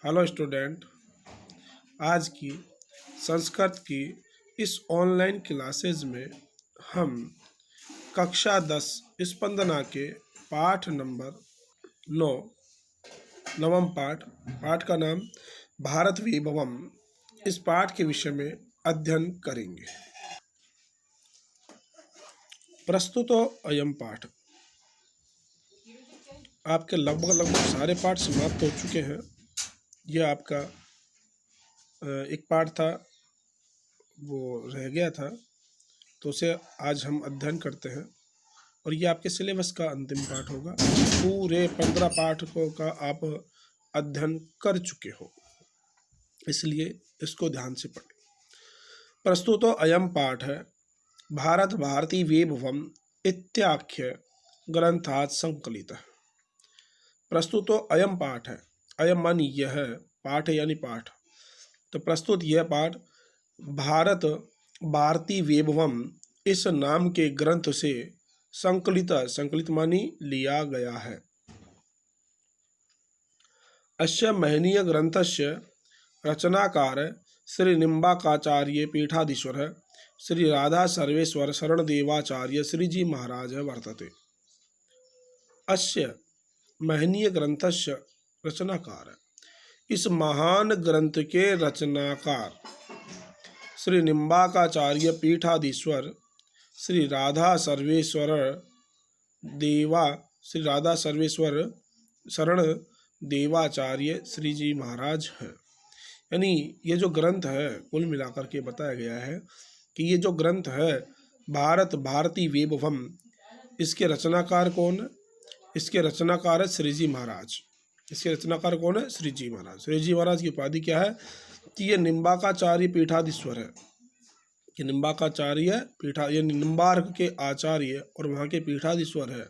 Hello student. आज की संस्कृत की इस ऑनलाइन क्लासेज में हम कक्षा 10 स्पंदना के पाठ नंबर 9 नवम पाठ का नाम भारत विभवम, इस पाठ के विषय में अध्ययन करेंगे। प्रस्तुतो अयम पाठ। आपके लगभग सारे पाठ समाप्त हो चुके हैं। यह आपका एक पाठ था, वो रह गया था, तो उसे आज हम अध्ययन करते हैं और ये आपके सिलेबस का अंतिम पाठ होगा। पूरे 15 पाठों का आप अध्ययन कर चुके हो, इसलिए इसको ध्यान से पढ़ें। प्रस्तुतो अयम पाठ है भारत भारती वैभवम इत्याख्य ग्रंथात् संकलित। प्रस्तुतो अयम पाठ है, अयम मानी यह है, पाठ है यानी पाठ। तो प्रस्तुत यह पाठ भारत भारती वैभवम इस नाम के ग्रंथ से संकलित मानी लिया गया है। अस्य महनीय ग्रंथस्य रचनाकार श्री निम्बाकाचार्य पीठाधीश्वर श्री राधा सर्वेश्वर शरणदेवाचार्य श्रीजी महाराज वर्तते। अस्य महनीय ग्रंथस्य रचनाकार, इस महान ग्रंथ के रचनाकार श्री निम्बाकाचार्य पीठाधीश्वर श्री राधा सर्वेश्वर शरण देवाचार्य श्री जी महाराज हैं। यानी ये जो ग्रंथ है, कुल मिलाकर के बताया गया है कि ये जो ग्रंथ है भारत भारती वैभवम, इसके रचनाकार कौन है? इसके रचनाकार है श्री जी महाराज। इसके रचनाकार कौन है? श्री जी महाराज। श्री जी महाराज की उपाधि क्या है कि ये निम्बाकाचार्य पीठाधीश्वर है। ये निम्बाकाचार्य ये निम्बार्क के आचार्य और वहाँ के पीठाधीश्वर है।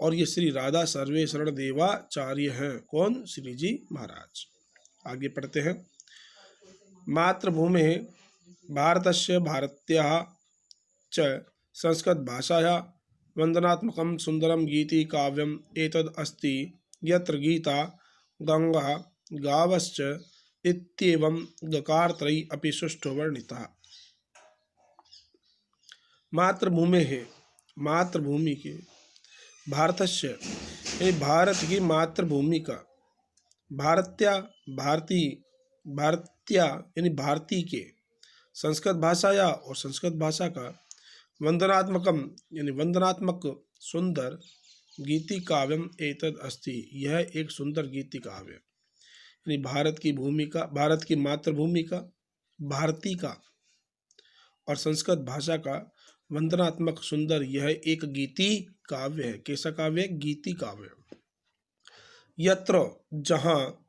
और ये श्री राधा सर्वेश्वर देवाचार्य हैं। कौन? श्री जी महाराज। आगे पढ़ते हैं। मातृभूमि भारतस्य भारत्याः च संस्कृत भाषायाः वंदनात्मकं सुंदरम गीति काव्यम एतद् अस्ति यत्र गीता गंगा गावश्च इत्येवं गकारत्रयी अपि सुष्ठु वर्णिता। मातृभूमि है, मातृभूमि के भारतस्य यानी भारत की मातृभूमि का, भारत्या यानी भारती के संस्कृत भाषा या और संस्कृत भाषा का वंदनात्मकम यानी वंदनात्मक सुंदर गीति काव्यम एतद अस्ति, यह एक सुंदर गीति काव्य यानी भारत की भूमि का, भारत की मातृभूमि का, भारती का और संस्कृत भाषा का वंदनात्मक सुंदर यह एक गीति काव्य है। कैसा काव्य? गीति काव्य। यत्र जहाँ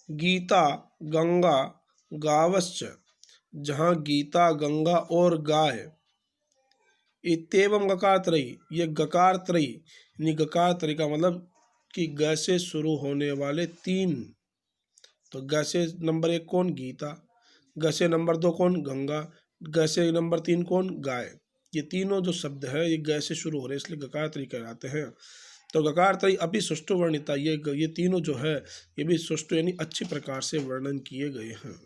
गीता गंगा गावश्च, जहाँ गीता गंगा और गाय, इत्येवं गकारत्रयी, ये गकारत्रयी यानी गकारत्रयी का मतलब कि ग से शुरू होने वाले 3। तो ग से नंबर 1 कौन? गीता। ग से नंबर 2 कौन? गंगा। ग से नंबर 3 कौन? गाय। ये तीनों जो शब्द है ये ग से शुरू हो रहे हैं, इसलिए गकारत्रयी कहलाते हैं। तो गकारत्रयी अपि सुष्ठु वर्णिता, ये तीनों जो है ये भी सुष्ठु यानी अच्छी प्रकार से वर्णन किए गए हैं।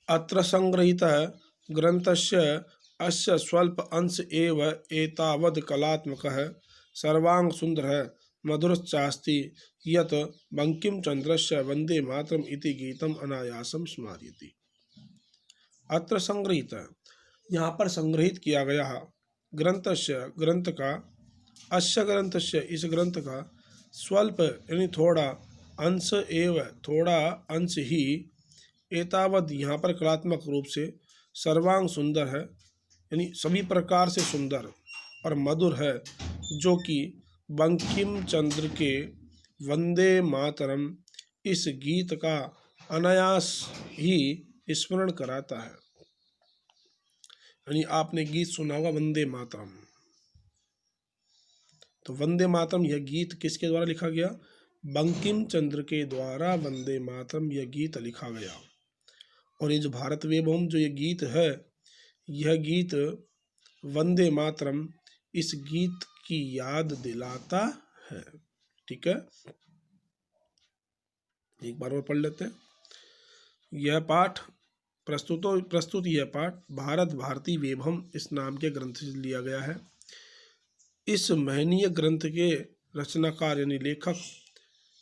अत्र संग्रहित ग्रंथस्य अस्य स्वल्प अंश एव एतावद् कलात्मकः सर्वांग सुंदरः मधुरश्चास्ति यत् बंकिम चंद्रस्य वंदे मातरम इति गीतम अनायासम स्मारयति। अत्र संग्रहित, यहाँ पर संग्रहित किया गया ग्रंथस्य, ग्रंथ का, अस्य ग्रंथस्य, इस ग्रंथ का, स्वल्प यानी थोड़ा, अंश एव थोड़ा अंश ही, एतावद यहाँ पर कलात्मक रूप से, सर्वांग सुंदर है यानी सभी प्रकार से सुंदर, और मधुर है जो कि बंकिम चंद्र के वंदे मातरम इस गीत का अनायास ही स्मरण कराता है। यानी आपने गीत सुना होगा वंदे मातरम। तो वंदे मातरम यह गीत किसके द्वारा लिखा गया? बंकिम चंद्र के द्वारा वंदे मातरम यह गीत लिखा गया। और ये जो भारत वैभवम जो ये गीत है, यह गीत वंदे मातरम इस गीत की याद दिलाता है। ठीक है, एक बार और पढ़ लेते हैं। यह पाठ प्रस्तुत यह पाठ भारत भारती वैभव इस नाम के ग्रंथ से लिया गया है। इस महनीय ग्रंथ के रचनाकार यानी लेखक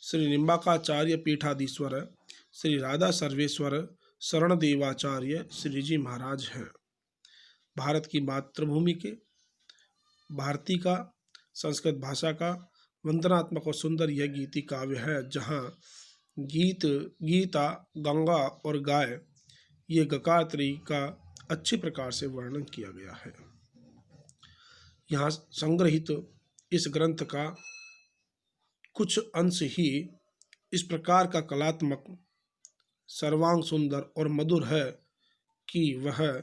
श्री निम्बाकाचार्य पीठाधीश्वर श्री राधा सर्वेश्वर शरण देवाचार्य श्री जी महाराज हैं। भारत की मातृभूमि के, भारती का, संस्कृत भाषा का वंदनात्मक और सुंदर यह गीति काव्य है, जहाँ गीता, गंगा और गाय ये गकात्री का अच्छी प्रकार से वर्णन किया गया है। यहाँ संग्रहित इस ग्रंथ का कुछ अंश ही इस प्रकार का कलात्मक, सर्वांग सुंदर और मधुर है कि वह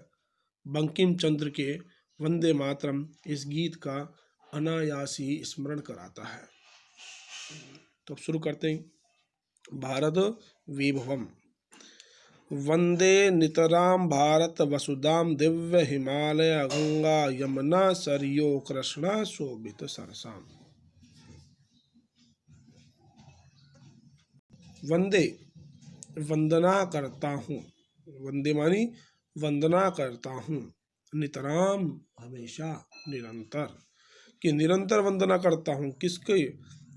बंकिम चंद्र के वंदे मातरम इस गीत का अनायास ही स्मरण कराता है। तो अब शुरू करते हैं। भारत वैभवम। वंदे नितराम भारत वसुधाम दिव्य हिमालय गंगा यमुना सरयो कृष्णा शोभित सरसाम। वंदे वंदना करता हूँ, वंदे मानी वंदना करता हूँ, नितराम हमेशा निरंतर, कि निरंतर वंदना करता हूँ किसके?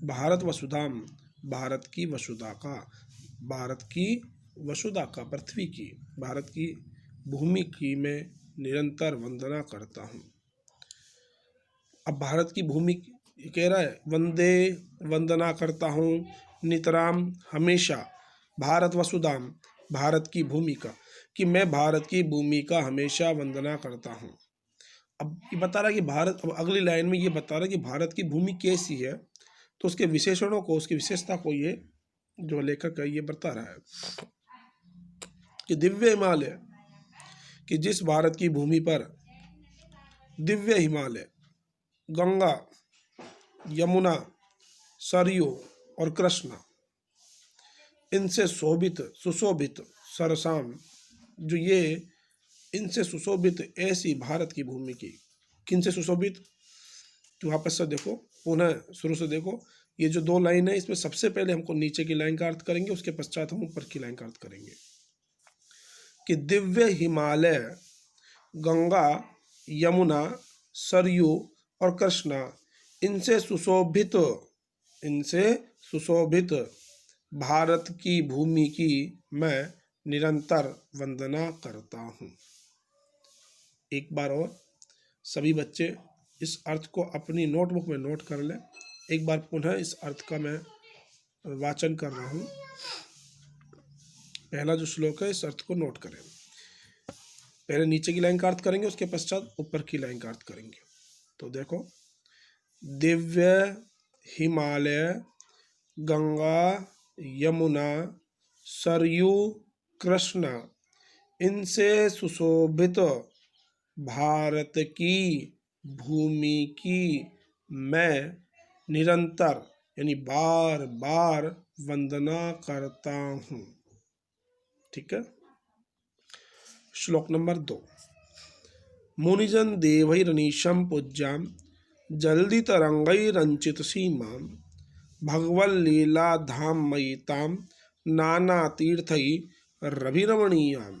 भारत वसुधाम, भारत की वसुधा का, भारत की वसुधा का, पृथ्वी की, भारत की भूमि की मैं निरंतर वंदना करता हूँ। अब भारत की भूमि कह रहा है, वंदे वंदना करता हूँ, नितराम हमेशा, भारत वसुधाम भारत की भूमि का, कि मैं भारत की भूमि का हमेशा वंदना करता हूँ। अब ये बता रहा है कि भारत, अब अगली लाइन में ये बता रहा है कि भारत की भूमि कैसी है, तो उसके विशेषणों को, उसकी विशेषता को ये जो लेखक है ये बता रहा है कि दिव्य हिमालय, कि जिस भारत की भूमि पर दिव्य हिमालय, गंगा, यमुना, सरयू और कृष्णा, इनसे शोभित सुशोभित सरसाम, जो ये इनसे सुशोभित ऐसी भारत की भूमि की, किनसे सुशोभित? तो वापस से देखो, पुनः शुरू से देखो, ये जो दो लाइन है इसमें सबसे पहले हमको नीचे की लाइन का अर्थ करेंगे, उसके पश्चात हम ऊपर की लाइन का अर्थ करेंगे। कि दिव्य हिमालय, गंगा, यमुना, सरयू और कृष्णा, इनसे सुशोभित भारत की भूमि की मैं निरंतर वंदना करता हूँ। एक बार और सभी बच्चे इस अर्थ को अपनी नोटबुक में नोट कर लें। एक बार पुनः इस अर्थ का मैं वाचन कर रहा हूँ। पहला जो श्लोक है इस अर्थ को नोट करें। पहले नीचे की लाइन का अर्थ करेंगे, उसके पश्चात ऊपर की लाइन का अर्थ करेंगे। तो देखो, दिव्य हिमालय, गंगा, यमुना, सरयू, कृष्णा, इनसे सुशोभित भारत की भूमि की मैं निरंतर यानी बार बार वंदना करता हूँ। ठीक है। श्लोक नंबर 2। मुनिजन देवैरनीशं पूज्यां जल्दी तरंगैरंचित सीमां भगवल्लीला धाम मयितां नाना तीर्थैरभिरमणीयां।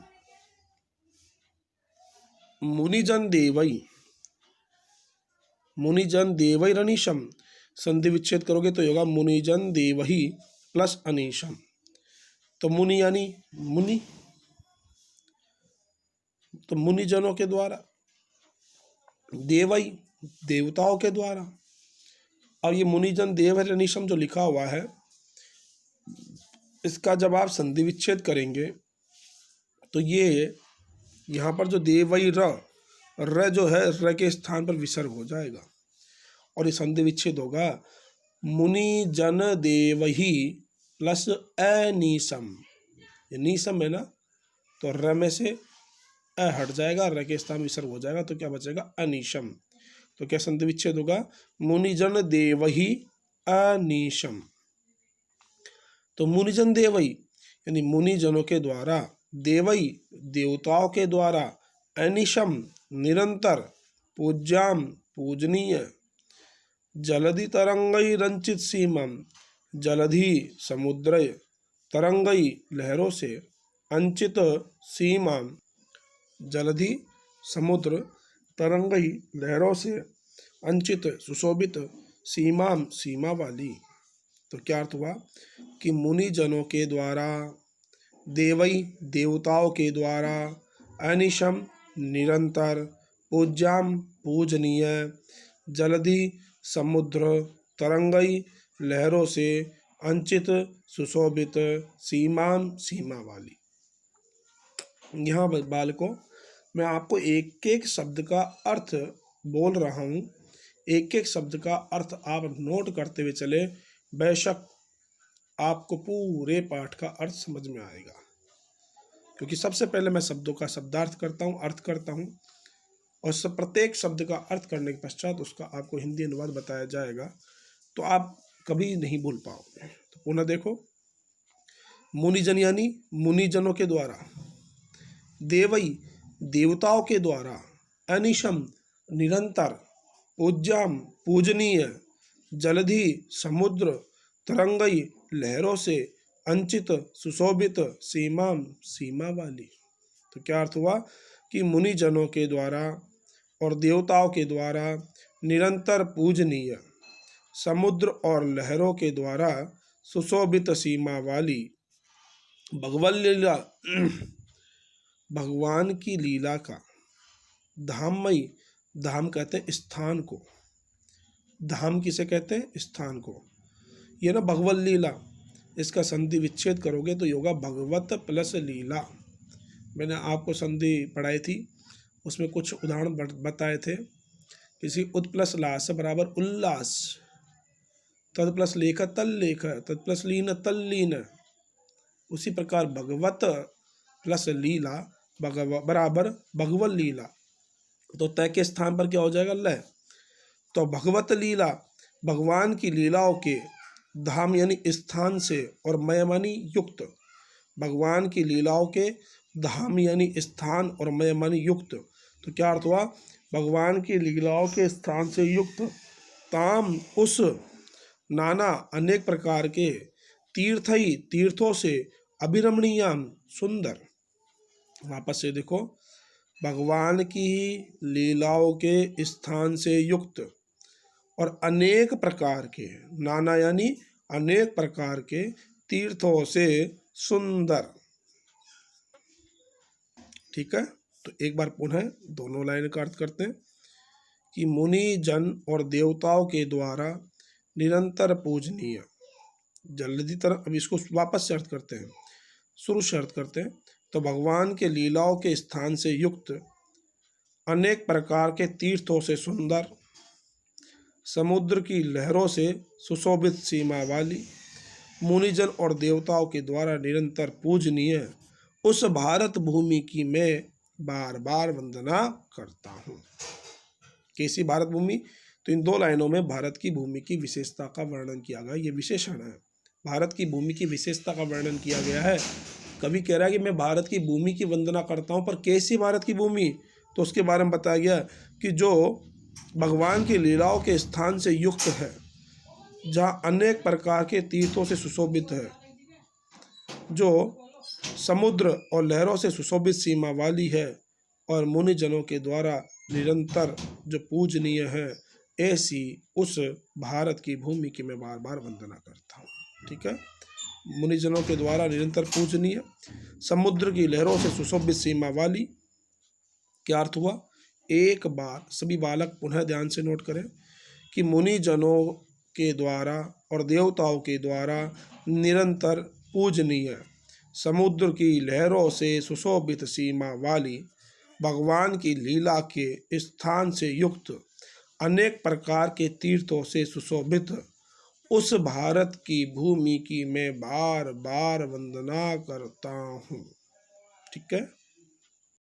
मुनिजन देवैरनीशम, संधि विच्छेद करोगे तो होगा मुनिजन देवही प्लस अनीशम। तो मुनि यानी मुनि, तो मुनिजनों के द्वारा, देवई देवताओं के द्वारा। अब ये मुनिजन देवैरनीशम जो लिखा हुआ है, इसका जब आप संधि विच्छेद करेंगे तो ये यहाँ पर जो देवई र जो है, र के स्थान पर विसर्ग हो जाएगा और ये संधि विच्छेद होगा मुनि जन देवही प्लस अनीशम। ये नीसम है ना, तो र में से अ हट जाएगा, र के स्थान विसर्ग हो जाएगा, तो क्या बचेगा? अनीशम। तो क्या संधि विच्छेद होगा? मुनिजन देवही अनीशम। तो मुनिजन देवई यानी मुनिजनों के द्वारा, देवई देवताओं के द्वारा, अनिशम निरंतर, पूज्याम पूजनीय, जलधि तरंगई रंचित सीमम जलधि समुद्र तरंगई लहरों से अंचित सीमा, जलधि समुद्र तरंगई लहरों से अंचित सुशोभित सीमाम, सीमा वाली। तो क्या अर्थ हुआ कि मुनि जनों के द्वारा, देवई देवताओं के द्वारा, अनिशम निरंतर, पूज्याम पूजनीय, जलधि समुद्र तरंगई लहरों से अंचित सुशोभित सीमाम, सीमा वाली। यहाँ बालकों मैं आपको एक एक शब्द का अर्थ बोल रहा हूँ, एक एक शब्द का अर्थ आप नोट करते हुए चले, बेशक आपको पूरे पाठ का अर्थ समझ में आएगा। क्योंकि सबसे पहले मैं शब्दों का शब्दार्थ करता हूँ, अर्थ करता हूँ, और सब प्रत्येक शब्द का अर्थ करने के पश्चात उसका आपको हिंदी अनुवाद बताया जाएगा, तो आप कभी नहीं भूल पाओगे। तो पुनः देखो, मुनिजन यानी मुनिजनों के द्वारा, देवई देवताओं के द्वारा, अनिशम निरंतर, पूज्याम पूजनीय, जलधि समुद्र तरंगई लहरों से अंचित सुशोभित सीमाम, सीमा वाली। तो क्या अर्थ हुआ कि मुनिजनों के द्वारा और देवताओं के द्वारा निरंतर पूजनीय, समुद्र और लहरों के द्वारा सुशोभित सीमा वाली भगवत लीला, भगवान की लीला का, धाममयी, धाम कहते हैं स्थान को, धाम किसे कहते हैं? स्थान को। ये ना भगवत लीला, इसका संधि विच्छेद करोगे तो ये होगा भगवत प्लस लीला। मैंने आपको संधि पढ़ाई थी, उसमें कुछ उदाहरण बताए थे। किसी उत प्लस लास बराबर उल्लास, तद प्लस लेख तल लेख, तद प्लस लीन तल लीन। उसी प्रकार भगवत प्लस लीला बराबर भगवत लीला। तो तय के स्थान पर क्या हो जाएगा? लय। तो भगवत लीला, भगवान की लीलाओं के, धाम यानी स्थान से, और मय मानी युक्त, भगवान की लीलाओं के धाम यानी स्थान और मय मानी युक्त। तो क्या अर्थ हुआ? भगवान की लीलाओं के स्थान से युक्त, ताम उस, नाना अनेक प्रकार के, तीर्थई तीर्थों से, अभिरमणीयाम सुंदर। वापस से देखो, भगवान की लीलाओं के स्थान से युक्त और अनेक प्रकार के, नाना यानी अनेक प्रकार के, तीर्थों से सुंदर। ठीक है, तो एक बार पुनः दोनों लाइन का अर्थ करते हैं कि मुनि जन और देवताओं के द्वारा निरंतर पूजनीय, जल्दी तरह। अब इसको वापस से अर्थ करते हैं, शुरू से अर्थ करते हैं। तो भगवान के लीलाओं के स्थान से युक्त, अनेक प्रकार के तीर्थों से सुंदर, समुद्र की लहरों से सुशोभित सीमा वाली, मुनिजन और देवताओं के द्वारा निरंतर पूजनीय उस भारत भूमि की मैं बार बार वंदना करता हूँ। कैसी भारत भूमि? तो इन दो लाइनों में भारत की भूमि की विशेषता का वर्णन किया गया। ये विशेषण है, भारत की भूमि की विशेषता का वर्णन किया गया है। कवि कह रहा है कि मैं भारत की भूमि की वंदना करता हूँ, पर कैसी भारत की भूमि? तो उसके बारे में बताया गया कि जो भगवान की लीलाओं के स्थान से युक्त है, जहाँ अनेक प्रकार के तीर्थों से सुशोभित है, जो समुद्र और लहरों से सुशोभित सीमा वाली है, और मुनि जनों के द्वारा निरंतर जो पूजनीय है, ऐसी उस भारत की भूमि की मैं बार बार वंदना करता हूँ। ठीक है, मुनिजनों के द्वारा निरंतर पूजनीय, समुद्र की लहरों से सुशोभित सीमा वाली। क्या अर्थ हुआ? एक बार सभी बालक पुनः ध्यान से नोट करें कि मुनिजनों के द्वारा और देवताओं के द्वारा निरंतर पूजनीय, समुद्र की लहरों से सुशोभित सीमा वाली, भगवान की लीला के स्थान से युक्त, अनेक प्रकार के तीर्थों से सुशोभित उस भारत की भूमि की मैं बार बार वंदना करता हूँ। ठीक है।